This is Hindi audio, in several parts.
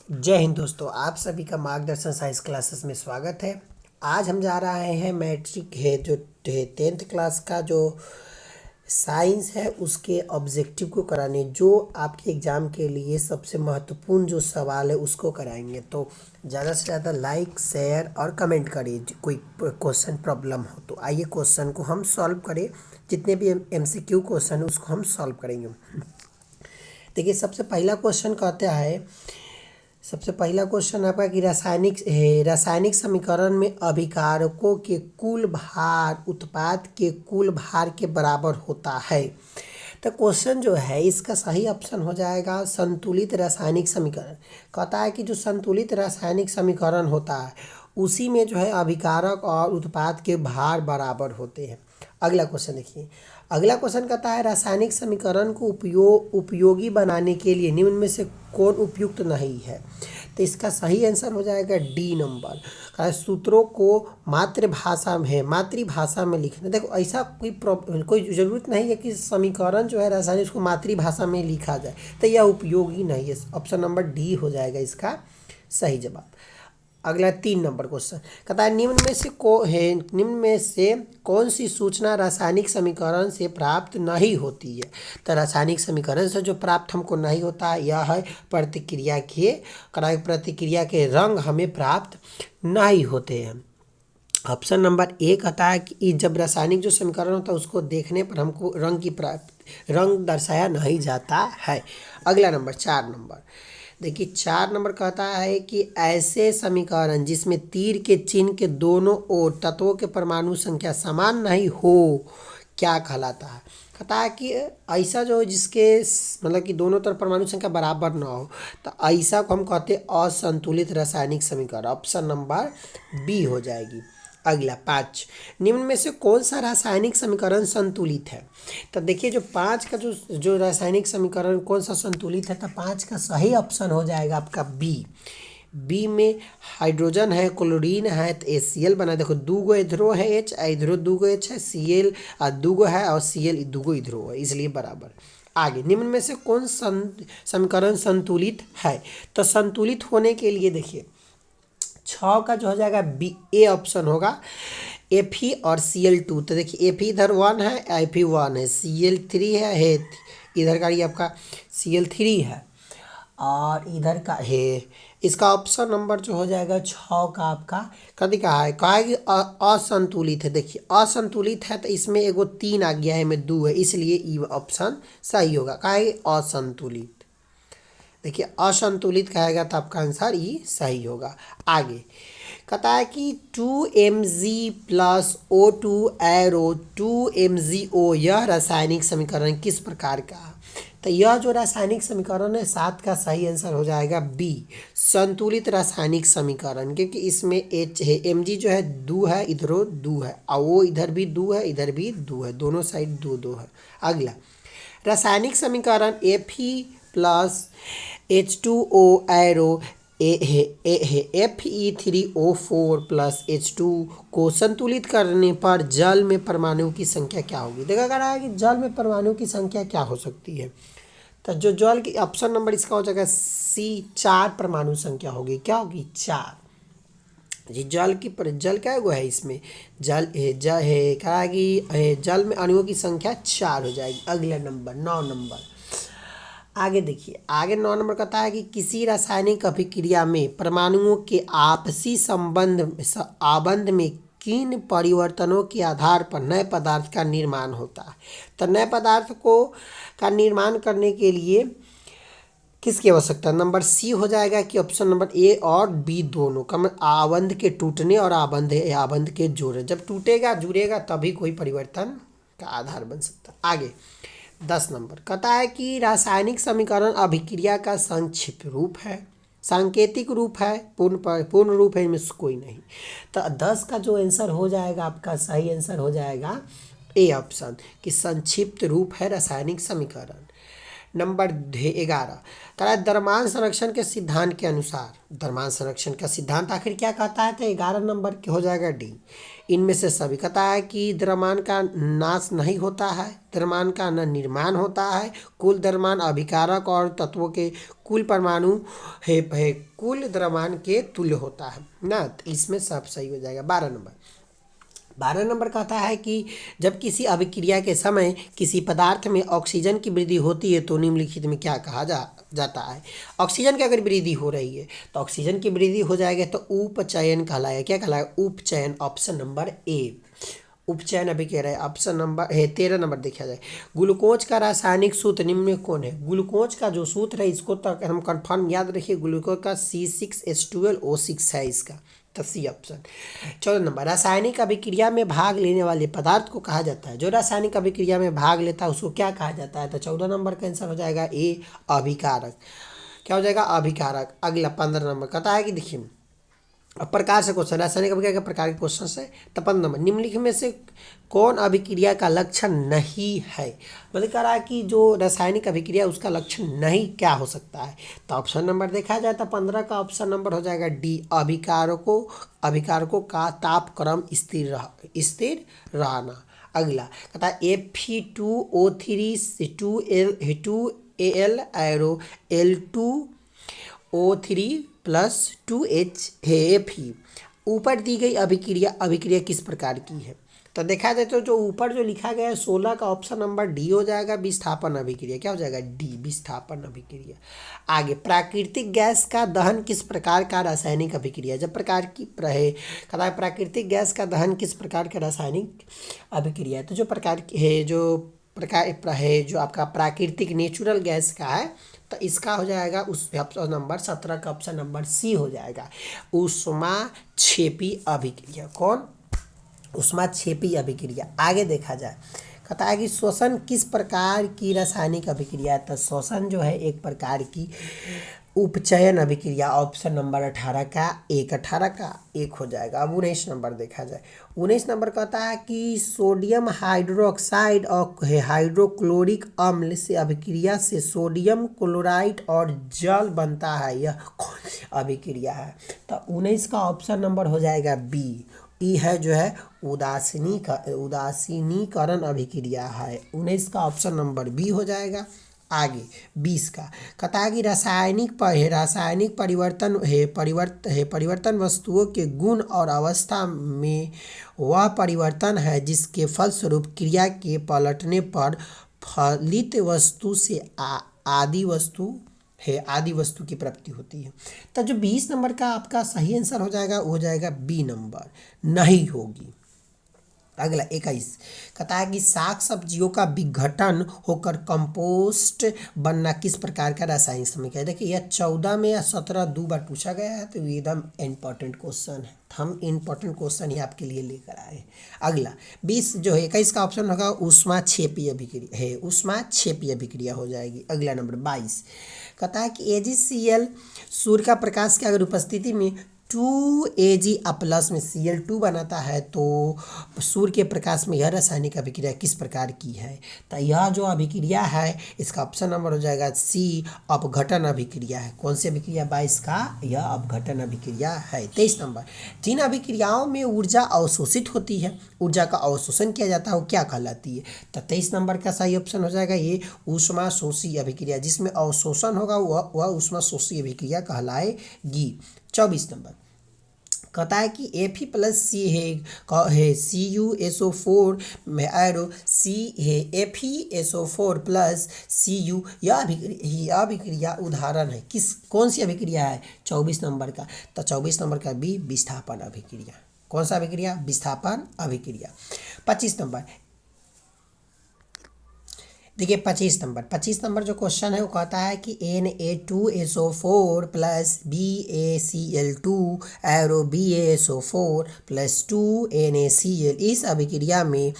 जय हिंद दोस्तों, आप सभी का मार्गदर्शन साइंस क्लासेस में स्वागत है। आज हम जा रहे हैं मैट्रिक है जो 10th क्लास का जो साइंस है उसके ऑब्जेक्टिव को कराने, जो आपके एग्ज़ाम के लिए सबसे महत्वपूर्ण जो सवाल है उसको कराएंगे। तो ज़्यादा से ज़्यादा लाइक, शेयर और कमेंट करिए कोई क्वेश्चन प्रॉब्लम हो तो। आइए क्वेश्चन को हम सॉल्व करें, जितने भी MCQ क्वेश्चन है उसको हम सॉल्व करेंगे। देखिए, सबसे पहला क्वेश्चन आपका कि रासायनिक समीकरण में अभिकारकों के कुल भार उत्पाद के कुल भार के बराबर होता है। तो क्वेश्चन जो है इसका सही ऑप्शन हो जाएगा संतुलित रासायनिक समीकरण। कहता है कि जो संतुलित रासायनिक समीकरण होता है उसी में जो है अभिकारक और उत्पाद के भार बराबर होते हैं। अगला क्वेश्चन देखिए, अगला क्वेश्चन कहता है रासायनिक समीकरण को उपयोगी बनाने के लिए निम्न में से कौन उपयुक्त नहीं है। तो इसका सही आंसर हो जाएगा डी नंबर। सूत्रों को मातृभाषा में लिखना। देखो, ऐसा कोई ज़रूरत नहीं है कि समीकरण जो है रासायनिक उसको मातृभाषा में लिखा जाए, तो यह उपयोगी नहीं है। ऑप्शन नंबर डी हो जाएगा इसका सही जवाब। अगला 3 नंबर क्वेश्चन कहता है निम्न में से कौन सी सूचना रासायनिक समीकरण से प्राप्त नहीं होती है। तो रासायनिक समीकरण से जो प्राप्त हमको नहीं होता है यह है प्रतिक्रिया के रंग हमें प्राप्त नहीं होते हैं। ऑप्शन नंबर ए कहता है कि जब रासायनिक जो समीकरण होता है उसको देखने पर हमको रंग दर्शाया नहीं जाता है। अगला नंबर 4 नंबर देखिए, 4 नंबर कहता है कि ऐसे समीकरण जिसमें तीर के चिन्ह के दोनों ओर तत्वों के परमाणु संख्या समान नहीं हो क्या कहलाता है। कहता है कि ऐसा जो जिसके मतलब कि दोनों तरफ परमाणु संख्या बराबर ना हो, तो ऐसा को हम कहते हैं असंतुलित रासायनिक समीकरण। ऑप्शन नंबर बी हो जाएगी। अगला 5, निम्न में से कौन सा रासायनिक समीकरण संतुलित है। तो देखिए, जो 5 का जो रासायनिक समीकरण कौन सा संतुलित है, तो 5 का सही ऑप्शन हो जाएगा आपका बी में हाइड्रोजन है, क्लोरीन है, तो HCl बना। देखो, दूगो इधरो है H, इधरो दूगो H है, Cl दूगो है और Cl दूगो इधरो है, इसलिए बराबर। आगे, निम्न में से कौन समीकरण संतुलित है। तो संतुलित होने के लिए देखिए 6 का जो हो जाएगा बी ए ऑप्शन होगा, Fe और Cl2। तो देखिए Fe इधर 1 है, Fe 1 है, Cl3 है, इधर का ये आपका Cl3 है और इधर का है। इसका ऑप्शन नंबर जो हो जाएगा 6 का आपका कभी कहा है कि असंतुलित है। देखिए, असंतुलित है तो इसमें एगो 3 आ गया है, में 2 है, इसलिए ई ऑप्शन सही होगा। कहा असंतुलित। देखिए, असंतुलित कहेगा तो आपका आंसर ई सही होगा। आगे कहता है कि 2Mg plus O2 arrow 2MgO यह रासायनिक समीकरण किस प्रकार का है। तो यह जो रासायनिक समीकरण है 7 का सही आंसर हो जाएगा बी संतुलित रासायनिक समीकरण, क्योंकि इसमें H है, Mg जो है 2 है, इधरो 2 है और वो इधर भी 2 है, इधर भी 2 है, दोनों साइड 2 है। अगला रासायनिक समीकरण Fe plus H2O arrow Fe3O4 plus H2 को संतुलित करने पर जल में परमाणु की संख्या क्या होगी। देखा जा रहा है कि जल में परमाणु की संख्या क्या हो सकती है। तो जो जल की ऑप्शन नंबर इसका हो जाएगा C, 4 परमाणु संख्या होगी। क्या होगी? 4 जी। जल क्या है इसमें जल है क्या कि जल में अणुओं की संख्या 4 हो जाएगी। अगला नंबर 9 नंबर आगे देखिए, आगे 9 नंबर कहता है कि किसी रासायनिक अभिक्रिया में परमाणुओं के आपसी आबंध में किन परिवर्तनों के आधार पर नए पदार्थ का निर्माण होता है। तो नए पदार्थ का निर्माण करने के लिए किसकी आवश्यकता। नंबर सी हो जाएगा कि ऑप्शन नंबर ए और बी दोनों का, आबंध के टूटने और आबंध के जोड़ने। जब टूटेगा जुड़ेगा तभी कोई परिवर्तन का आधार बन सकता है। आगे 10 नंबर कहता है कि रासायनिक समीकरण अभिक्रिया का संक्षिप्त रूप है, सांकेतिक रूप है, पूर्ण रूप है, इनमें से कोई नहीं। तो 10 का जो आंसर हो जाएगा आपका सही आंसर हो जाएगा ए ऑप्शन कि संक्षिप्त रूप है रासायनिक समीकरण। नंबर 11 कह द्रव्यमान संरक्षण के सिद्धांत के अनुसार, द्रव्यमान संरक्षण का सिद्धांत आखिर क्या कहता है, तो 11 नंबर के हो जाएगा डी। इनमें से सभी कहता है कि द्रव्यमान का नाश नहीं होता है, द्रव्यमान का न निर्माण होता है, कुल द्रव्यमान अभिकारक और तत्वों के कुल परमाणु है कुल द्रव्यमान के तुल्य होता है ना। तो इसमें सब सही हो जाएगा। 12 नंबर कहता है कि जब किसी अभिक्रिया के समय किसी पदार्थ में ऑक्सीजन की वृद्धि होती है तो निम्नलिखित में क्या कहा जाता है। ऑक्सीजन की अगर वृद्धि हो रही है तो ऑक्सीजन की वृद्धि हो जाएगा तो उपचयन कहलाएगा। क्या कहलाएगा? उपचयन। ऑप्शन नंबर ए उपचयन अभी कह रहे हैं। ऑप्शन नंबर 13 नंबर देखा जाए। ग्लूकोज का रासायनिक सूत्र निम्न में कौन है? ग्लूकोज का जो सूत्र है इसको तो हम कंफर्म याद रखिए, ग्लूकोज का C6H12O6 है इसका, तो सी ऑप्शन। 14 नंबर रासायनिक अभिक्रिया में भाग लेने वाले पदार्थ को कहा जाता है, जो रासायनिक अभिक्रिया में भाग लेता है उसको क्या कहा जाता है? तो 14 नंबर का आंसर हो जाएगा ए अभिकारक। क्या हो जाएगा? अभिकारक। अगला 15 नंबर कहता है कि देखिए अब प्रकार से क्वेश्चन, रासायनिक अभिक्रिया के प्रकार के क्वेश्चन से। तो 15 नंबर निम्नलिखित में से कौन अभिक्रिया का लक्षण नहीं है? मतलब कह रहा है कि जो रासायनिक अभिक्रिया उसका लक्षण नहीं क्या हो सकता है। तो ऑप्शन नंबर देखा जाए तो 15 का ऑप्शन नंबर हो जाएगा डी अभिकारकों का तापक्रम स्थिर रहना। अगला कहता है Fe2O3 2Al एरो L2O3+2He। ऊपर दी गई अभिक्रिया किस प्रकार की है? तो देखा जाए तो जो ऊपर जो लिखा गया है 16 का ऑप्शन नंबर डी हो जाएगा, विस्थापन अभिक्रिया। क्या हो जाएगा? डी विस्थापन अभिक्रिया। आगे प्राकृतिक गैस का दहन किस प्रकार का रासायनिक अभिक्रिया? जब प्रकार की रहे कहता है प्राकृतिक गैस का दहन किस प्रकार का रासायनिक अभिक्रिया है? तो जो प्रकार की है जो आपका प्राकृतिक नेचुरल गैस का है तो इसका हो जाएगा उस ऑप्शन नंबर 17 का ऑप्शन नंबर सी हो जाएगा, ऊष्माक्षेपी अभिक्रिया। कौन? ऊष्माक्षेपी अभिक्रिया। आगे देखा जाए कहता है कि श्वसन किस प्रकार की रासायनिक अभिक्रिया है? तो श्वसन जो है एक प्रकार की उपचयन अभिक्रिया। ऑप्शन नंबर 18 का 1 हो जाएगा। अब 19 नंबर देखा जाए। 19 नंबर कहता है कि सोडियम हाइड्रोक्साइड और हाइड्रोक्लोरिक अम्ल से अभिक्रिया से सोडियम क्लोराइड और जल बनता है, यह कौन सी अभिक्रिया है? तो 19 का ऑप्शन नंबर हो जाएगा बी। ई है जो है उदासीनीकरण अभिक्रिया है। 19 का ऑप्शन नंबर बी हो जाएगा। आगे 20 का कहता है कि रासायनिक परिवर्तन वस्तुओं के गुण और अवस्था में वह परिवर्तन है जिसके फलस्वरूप क्रिया के पलटने पर फलित वस्तु से आदि वस्तु की प्राप्ति होती है। तो जो 20 नंबर का आपका सही आंसर हो जाएगा वो हो जाएगा बी नंबर, नहीं होगी। अगला 21 कहता है कि साग सब्जियों का विघटन होकर कंपोस्ट बनना किस प्रकार का रासायनिक समीकरण है? देखिए यह 14 में या 17 दो बार पूछा गया है, तो ये एकदम इम्पोर्टेंट क्वेश्चन है। हम इम्पोर्टेंट क्वेश्चन ही आपके लिए लेकर आए। अगला 20 जो है 21 का ऑप्शन होगा ऊष्माक्षेपी अभिक्रिया है, ऊष्माक्षेपी अभिक्रिया हो जाएगी। अगला नंबर 22 कहता है कि AgCl सूर्य का प्रकाश की अगर उपस्थिति में 2Ag प्लस में Cl2 बनाता है तो सूर्य के प्रकाश में यह रासायनिक अभिक्रिया किस प्रकार की है? तो यह जो अभिक्रिया है इसका ऑप्शन नंबर हो जाएगा सी अपघटन अभिक्रिया है। कौन सी अभिक्रिया? 22 का यह अपघटन अभिक्रिया है। 23 नंबर जिन अभिक्रियाओं में ऊर्जा अवशोषित होती है, ऊर्जा का अवशोषण किया जाता है वो क्या कहलाती है? तो 23 नंबर का सही ऑप्शन हो जाएगा ये ऊष्माशोषी अभिक्रिया। जिसमें अवशोषण होगा वह ऊष्माशोषी अभिक्रिया कहलाएगी। 24 नंबर कहता है कि Fe+C है CuSO4 में एरो C है FeSO4+Cu। यह अभिक्रिया उदाहरण है कौन सी अभिक्रिया है? 24 नंबर का। तो 24 नंबर का बी विस्थापन अभिक्रिया। कौन सा अभिक्रिया? विस्थापन अभिक्रिया। 25 नंबर देखिए 25 नंबर जो क्वेश्चन है वो कहता है कि Na2SO4+BaCl2 एरो BaSO4+2NaCl। इस अभिक्रिया में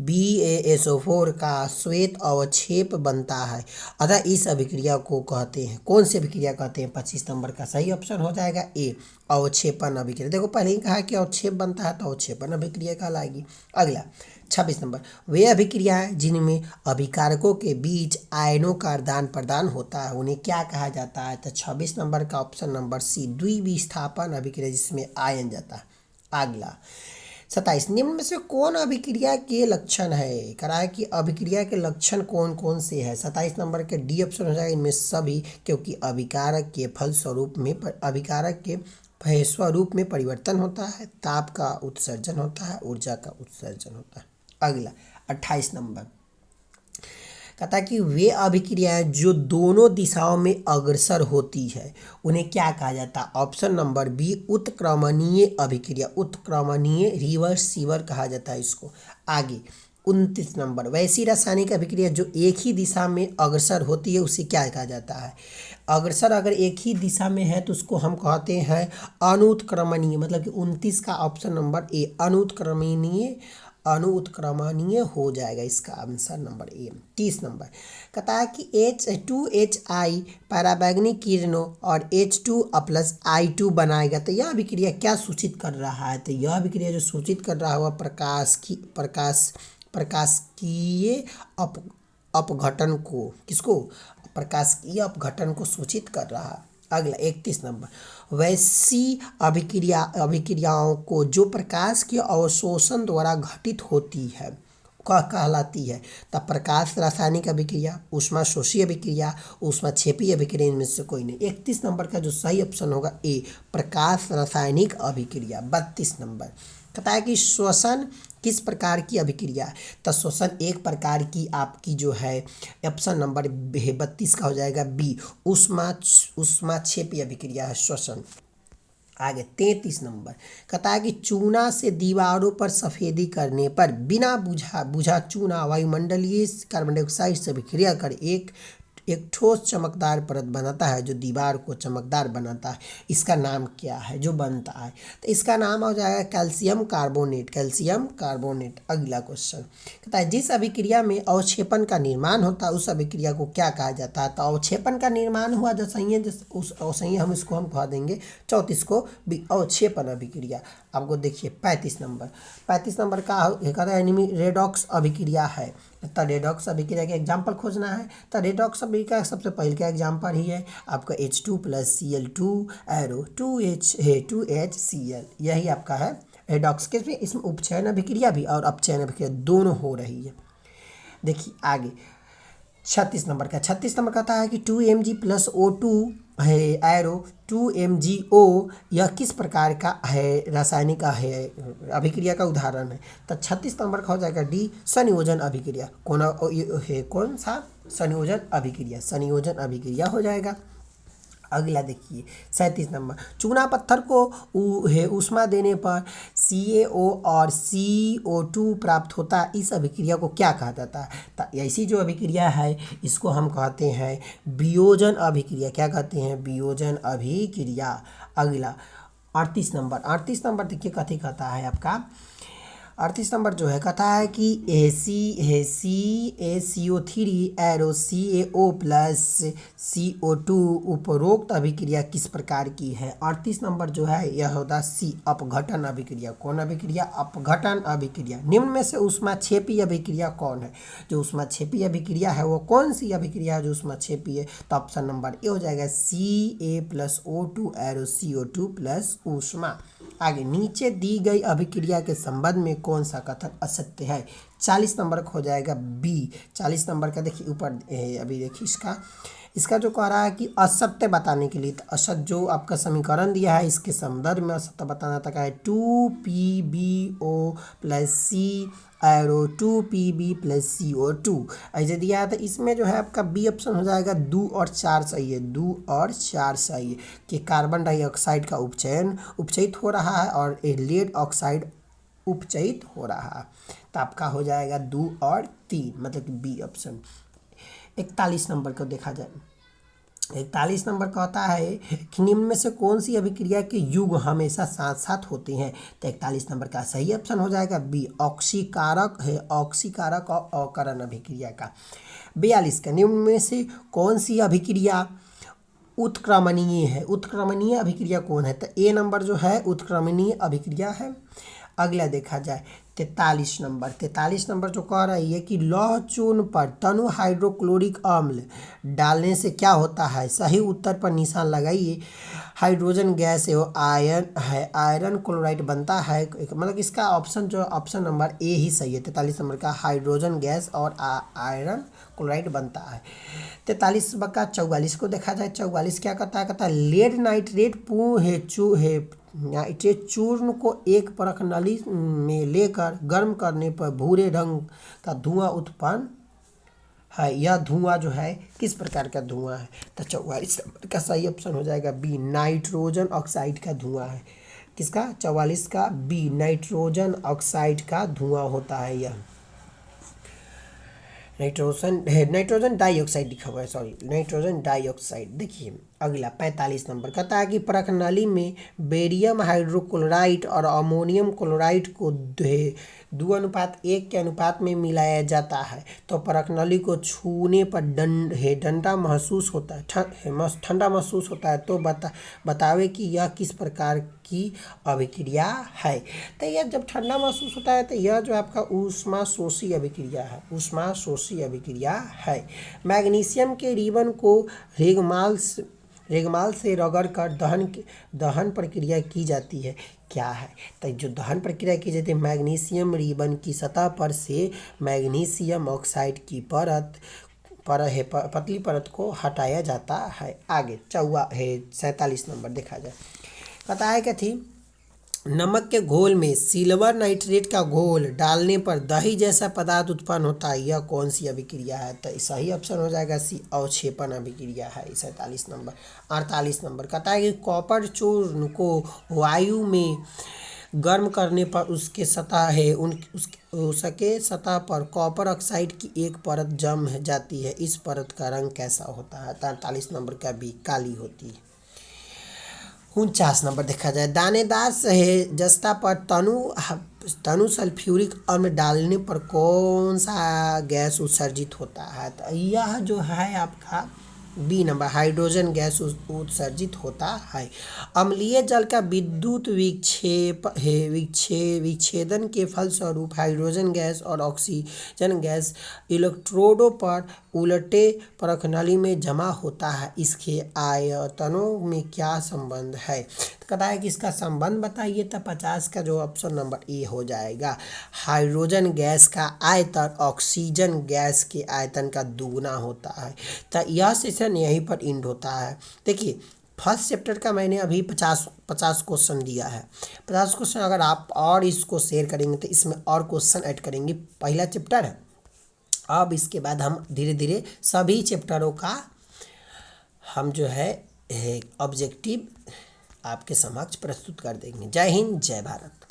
BaSO4 का श्वेत अवक्षेप बनता है, अतः इस अभिक्रिया को कहते हैं कौन सी अभिक्रिया कहते हैं? 25 नंबर का सही ऑप्शन हो जाएगा ए अवक्षेपन अभिक्रिया। देखो पहले ही कहा कि अवक्षेप बनता है तो अवक्षेपन अभिक्रिया कहलाएगी। अगला 26 नंबर, वे अभिक्रियाएं जिनमें अभिकारकों के बीच आयनों का आदान प्रदान होता है उन्हें क्या कहा जाता है? तो 26 नंबर का ऑप्शन नंबर सी, द्विविस्थापन अभिक्रिया जिसमें आयन जाता है। अगला 27, निम्न में से कौन अभिक्रिया के लक्षण है? करा है कि अभिक्रिया के लक्षण कौन कौन से हैं? 27 नंबर के डी ऑप्शन हो जाएगा इनमें सभी, क्योंकि अभिकारक के स्वरूप में परिवर्तन होता है, ताप का उत्सर्जन होता है, ऊर्जा का उत्सर्जन होता है। अगला 28 नंबर कहता है कि वे अभिक्रियाएं जो दोनों दिशाओं में अग्रसर होती है उन्हें क्या कहा जाता है? ऑप्शन नंबर बी, उत्क्रमणीय अभिक्रिया, उत्क्रमणीय रिवर्सिबल कहा जाता है इसको। आगे 29 नंबर, वैसी रासायनिक अभिक्रिया जो एक ही दिशा में अग्रसर होती है उसे क्या कहा जाता है? अग्रसर अगर एक ही दिशा में है तो उसको हम कहते हैं अनुत्क्रमणीय, मतलब कि 29 का ऑप्शन नंबर ए, अनुत्क्रमणीय हो जाएगा इसका आंसर नंबर ए। 30 नंबर कहता है कि H2HI पराबैंगनी किरणों और H2O+I2 बनाएगा, तो यह अभिक्रिया क्या सूचित कर रहा है? तो यह अभिक्रिया जो सूचित कर रहा है वह प्रकाशकीय अपघटन को, किसको? प्रकाशकीय अपघटन को सूचित कर रहा है। अगला 31 नंबर, वैसी अभिक्रियाओं को जो प्रकाश के अवशोषण द्वारा घटित होती है कहलाती है। तब प्रकाश रासायनिक अभिक्रिया, ऊष्माशोषी अभिक्रिया, ऊष्माक्षेपी अभिक्रिया, इनमें से कोई नहीं। 31 नंबर का जो सही ऑप्शन होगा ए, प्रकाश रासायनिक अभिक्रिया। 32 नंबर कहता है कि श्वसन किस प्रकार की अभिक्रिया है? तो श्वसन एक प्रकार की आपकी जो है ऑप्शन नंबर 32 का हो जाएगा बी, ऊष्माक्षेपी अभिक्रिया है श्वसन। आगे 33 नंबर कहता है कि चूना से दीवारों पर सफेदी करने पर बिना बुझा चूना वायुमंडलीय कार्बन डाइऑक्साइड से अभिक्रिया कर एक ठोस चमकदार परत बनाता है जो दीवार को चमकदार बनाता है। इसका नाम क्या है जो बनता है? तो इसका नाम हो जाएगा कैल्शियम कार्बोनेट, कैल्शियम कार्बोनेट। अगला क्वेश्चन कहता है जिस अभिक्रिया में अवक्षेपण का निर्माण होता है उस अभिक्रिया को क्या कहा जाता है? तो अवक्षेपण का निर्माण हुआ जैसे हम इसको हम कहा देंगे 34 को अवक्षेपण अभिक्रिया। आपको देखिए 35 नंबर का कहता है रेडॉक्स अभिक्रिया है। तो रेडॉक्स अभिक्रिया के एग्जाम्पल खोजना है। तो रेडॉक्स अभिक्रिया सबसे पहले का एग्जाम्पल ही है आपका H2+Cl2 एरो 2HCl, यही आपका है रेडॉक्स के। इसमें उपचयन अभिक्रिया भी और अपचयन अभिक्रिया दोनों हो रही है। देखिए आगे 36 नंबर कहता है कि 2Mg+O2 है एरो 2MgO, यह किस प्रकार का है रासायनिक है अभिक्रिया का उदाहरण है? तो 36 नंबर का हो जाएगा डी, संयोजन अभिक्रिया। कौन सा? संयोजन अभिक्रिया हो जाएगा। अगला देखिए 37 नंबर, चूना पत्थर को ऊष्मा देने पर CaO और CO2 प्राप्त होता है, इस अभिक्रिया को क्या कहा जाता है? तो ऐसी जो अभिक्रिया है इसको हम कहते हैं वियोजन अभिक्रिया। क्या कहते हैं? वियोजन अभिक्रिया। अगला 38 नंबर देखिए कथी कहता है आपका 38 नंबर जो है कहता है कि CaCO3 एरो CaO+CO2 उपरोक्त अभिक्रिया किस प्रकार की है? 38 नंबर जो है यह होता सी, अपघटन अभिक्रिया। कौन अभिक्रिया? अपघटन अभिक्रिया। निम्न में से ऊष्माक्षेपी अभिक्रिया कौन है? जो ऊष्माक्षेपी अभिक्रिया है वो कौन सी अभिक्रिया है जो ऊष्माक्षेपी है? तो ऑप्शन नंबर ए हो जाएगा Ca+O2 एरो CO2+ ऊष्मा। आगे नीचे दी गई अभिक्रिया के संबंध में कौन सा कथन असत्य है? 40 नंबर का हो जाएगा बी। 40 नंबर का देखिए ऊपर अभी देखिए इसका जो कह रहा है कि असत्य बताने के लिए, तो असत्य जो आपका समीकरण दिया है इसके संदर्भ में असत्य बताना था है 2PbO+C एरो 2Pb+CO2 ऐसे दिया है। तो इसमें जो है आपका बी ऑप्शन हो जाएगा 2 और 4 सही है, 2 और 4 सही है कि कार्बन डाइऑक्साइड का उपचयित हो रहा है और लेड ऑक्साइड उपचयित हो रहा है। तो आपका हो जाएगा 2 और 3, मतलब कि बी ऑप्शन। 41 नंबर को देखा जाए 41 नंबर कहता है कि निम्न में से कौन सी अभिक्रिया के युग हमेशा साथ साथ होते हैं? तो 41 नंबर का सही ऑप्शन हो जाएगा बी, ऑक्सीकारक है, ऑक्सीकारक और अवकरण अभिक्रिया का। 42 का निम्न में से कौन सी अभिक्रिया उत्क्रमणीय है? उत्क्रमणीय अभिक्रिया कौन है? तो ए नंबर जो है उत्क्रमणीय अभिक्रिया है। अगला देखा जाए 43 नंबर जो कह रही है कि लौह चूर्ण पर तनु हाइड्रोक्लोरिक अम्ल डालने से क्या होता है। सही उत्तर पर निशान लगाइए। हाइड्रोजन गैस एवं आयरन क्लोराइड बनता है। मतलब इसका ऑप्शन नंबर ए ही सही है। 43 नंबर का हाइड्रोजन गैस और आयरन क्लोराइड बनता है। 43 का 44 को देखा जाए। 44 क्या कहता है लेड नाइट्रेट नाइट्रेट चूर्ण को एक परख नली में लेकर गर्म करने पर भूरे रंग का धुआं उत्पन्न है। यह धुआं जो है किस प्रकार का धुआं है। तो 44 नंबर का सही ऑप्शन हो जाएगा बी, नाइट्रोजन ऑक्साइड का धुआं है। किसका 44 का बी, नाइट्रोजन ऑक्साइड का धुआं होता है। यह नाइट्रोजन डाइऑक्साइड लिखा हुआ है, सॉरी नाइट्रोजन डाइऑक्साइड। देखिए अगला 45 नंबर कहता है कि परख नली में बेरियम हाइड्रोक्लोराइड और अमोनियम क्लोराइड को 2:1 के अनुपात में मिलाया जाता है। तो परख नली को छूने पर ठंडा महसूस होता है, ठंडा महसूस होता है। तो बतावे कि यह किस प्रकार की अभिक्रिया है। तो यह जब ठंडा महसूस होता है तो यह जो आपका ऊष्मा शोषी अभिक्रिया है, ऊष्मा शोषी अभिक्रिया है। मैग्नीशियम के रिबन को रेगमाल से रगड़कर दहन प्रक्रिया की जाती है। क्या है तो जो दहन प्रक्रिया की जाती है, मैग्नीशियम रिबन की सतह पर से मैग्नीशियम ऑक्साइड की पतली परत को हटाया जाता है। आगे 47 नंबर देखा जाए। कहता है क्या थी, नमक के घोल में सिल्वर नाइट्रेट का घोल डालने पर दही जैसा पदार्थ उत्पन्न होता है। यह कौन सी अभिक्रिया है। तो सही ऑप्शन हो जाएगा सी, अवक्षेपण अभिक्रिया है। 47 नंबर। 48 नंबर कहता है कि कॉपर चूर्ण को वायु में गर्म करने पर उसके सतह पर कॉपर ऑक्साइड की एक परत जम जाती है। इस परत का रंग कैसा होता है। 43 नंबर का बी, काली होती है। 49 नंबर देखा जाए। दानेदार जस्ता पर तनु सल्फ्यूरिक अम्ल डालने पर कौन सा गैस उत्सर्जित होता है। तो यह जो है आपका बी नंबर, हाइड्रोजन गैस उत्सर्जित होता है। अम्लीय जल का विद्युत विच्छेदन के फलस्वरूप हाइड्रोजन गैस और ऑक्सीजन गैस इलेक्ट्रोडों पर उलटे परख नली में जमा होता है। इसके आयतनों में क्या संबंध है। तो कहता है कि इसका संबंध बताइए। तो 50 का जो ऑप्शन नंबर ए हो जाएगा। हाइड्रोजन गैस का आयतन ऑक्सीजन गैस के आयतन का दुगुना होता है। तो यह सेशन यहीं पर एंड होता है। देखिए फर्स्ट चैप्टर का मैंने अभी 50 क्वेश्चन दिया है। 50 क्वेश्चन अगर आप और इसको शेयर करेंगे तो इसमें और क्वेश्चन ऐड करेंगे। पहला चैप्टर है। अब इसके बाद हम धीरे धीरे सभी चैप्टरों का हम जो है ऑब्जेक्टिव आपके समक्ष प्रस्तुत कर देंगे। जय हिंद, जय भारत।